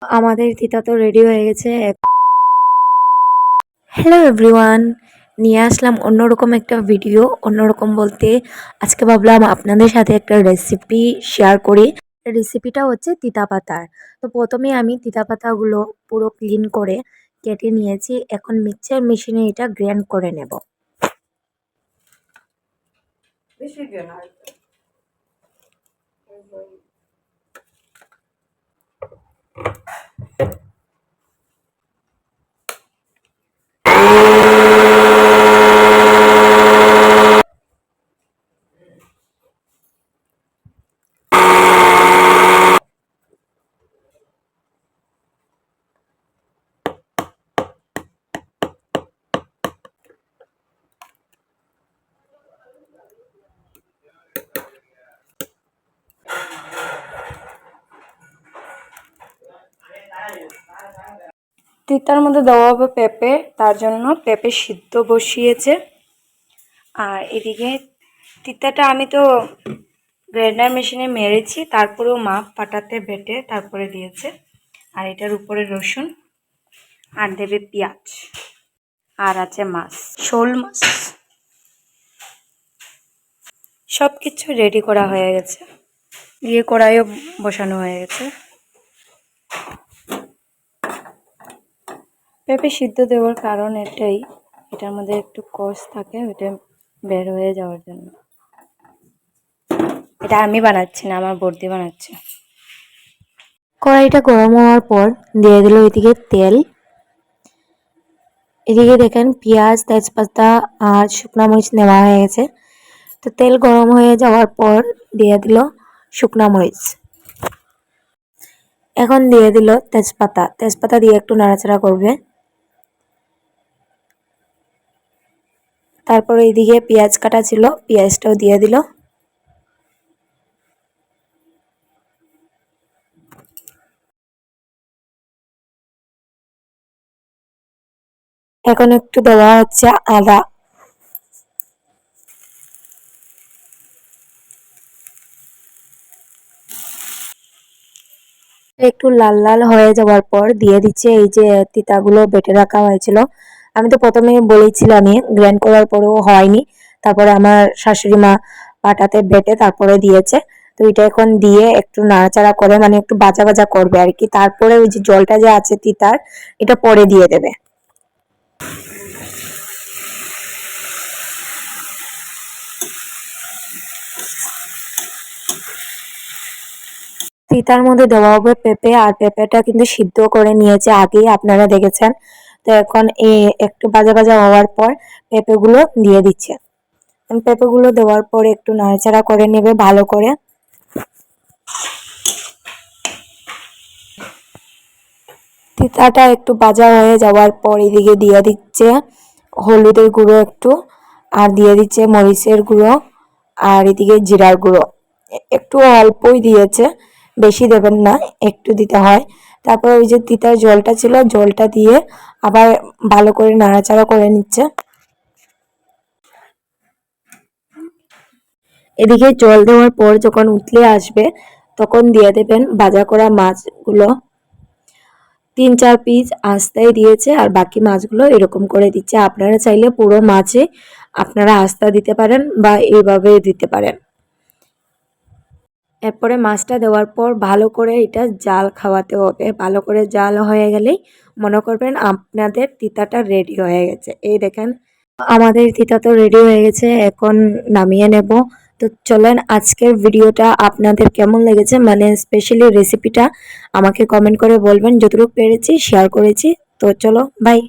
আমাদের তিতা তো রেডি হয়ে গেছে। হ্যালো এভরিওয়ান, নিয়ে আসলাম অন্যরকম একটা ভিডিও। অন্যরকম বলতে আজকে ভাবলাম আপনাদের সাথে একটা রেসিপি শেয়ার করি। রেসিপিটা হচ্ছে তিতা পাতার। তো প্রথমে আমি তিতা পাতাগুলো পুরো ক্লিন করে কেটে নিয়েছি। এখন মিক্সচার মেশিনে এটা গ্রাইন্ড করে নেব। তিতার মধ্যে দেওয়া হবে পেঁপে, তার জন্য পেঁপে সিদ্ধ বসিয়েছে। আর এদিকে তিতাটা আমি তো গ্রাইন্ডার মেশিনে মেরেছি, তারপরেও মা পাটাতে বেটে তারপরে দিয়েছে। আর এটার উপরে রসুন আর দেবে পেঁয়াজ, আর আছে মাছ, শোল মাছ। সব কিছু রেডি করা হয়ে গেছে, দিয়ে কড়াইও বসানো হয়ে গেছে। পেঁপে সিদ্ধ দেওয়ার কারণ এটাই, এটার মধ্যে একটু কষ থাকে, ওটা বের হয়ে যাওয়ার জন্য। এটা আমি বানাচ্ছি না, আমার বর্দি বানাচ্ছে। কড়াইটা গরম হওয়ার পর দিয়ে দিল এদিকে তেল। এদিকে দেখেন পেঁয়াজ, তেজপাতা আর শুকনো মরিচ নেওয়া হয়ে গেছে। তো তেল গরম হয়ে যাওয়ার পর দিয়ে দিল শুকনো মরিচ। এখন দিয়ে দিল তেজপাতা। তেজপাতা দিয়ে একটু নাড়াচাড়া করবে। তারপরে এদিকে পেঁয়াজ কাটা ছিল, পেঁয়াজটাও দিয়ে দিল। এখন একটু দেওয়া হচ্ছে আদা। একটু লাল লাল হয়ে যাওয়ার পর দিয়ে দিচ্ছে এই যে তিতাগুলো বেটে রাখা হয়েছিল। আমি তো প্রথমে বলেছিলামই, গ্রাইন্ড করার পরেও হয়নি। তারপরে আমার শাশুড়ি মা পাটাতে বেটে তারপরে দিয়েছে। তো এটা এখন দিয়ে একটু নাড়াচাড়া করে, মানে একটু ভাজা ভাজা করবে আর কি। তারপরে ওই যে জলটা যে আছে তিতার, এটা পরে দিয়ে দেবে। তিতার মধ্যে দেওয়া হবে পেঁপে, আর পেঁপেটা কিন্তু সিদ্ধ করে নিয়েছে আগেই, আপনারা দেখেছেন। তো এখন একটু ভাজা ভাজা হওয়ার পর পেঁপেগুলো দিয়ে দিচ্ছে। পেঁপেগুলো দেওয়ার পরে একটু নাড়াচাড়া করে নেবে ভালো করে। তিতাটা একটু ভাজা হয়ে যাওয়ার পর এদিকে দিয়ে দিচ্ছে হলুদের গুঁড়ো একটু, আর দিয়ে দিচ্ছে মরিচের গুঁড়ো, আর এদিকে জিরার গুঁড়ো। একটু অল্পই দিয়েছে, বেশি দেবেন না, একটু দিতে হয়। তারপর ওই যে তিতার জলটা ছিল, জলটা দিয়ে আবার ভালো করে নাড়াচাড়া করে নিচ্ছে। এদিকে জল দেওয়ার পর যখন উতলে আসবে, তখন দিয়ে দেবেন ভাজা করা মাছগুলো। 3-4 পিস আস্তায় দিয়েছে, আর বাকি মাছগুলো এরকম করে দিচ্ছে। আপনারা চাইলে পুরো মাছে আপনারা আস্তা দিতে পারেন বা এইভাবে দিতে পারেন। এরপরে মাছটা দেওয়ার পর ভালো করে এটা জাল খাওয়াতে হবে। ভালো করে জাল হয়ে গেলেই মনে করবেন আপনাদের তিতাটা রেডি হয়ে গেছে। এই দেখেন আমাদের তিতা তো রেডি হয়ে গেছে, এখন নামিয়ে নেব। তো চলেন, আজকের ভিডিওটা আপনাদের কেমন লেগেছে, মানে স্পেশালি রেসিপিটা আমাকে কমেন্ট করে বলবেন। যতটুকু পেরেছি শেয়ার করেছি। তো চলো, বাই।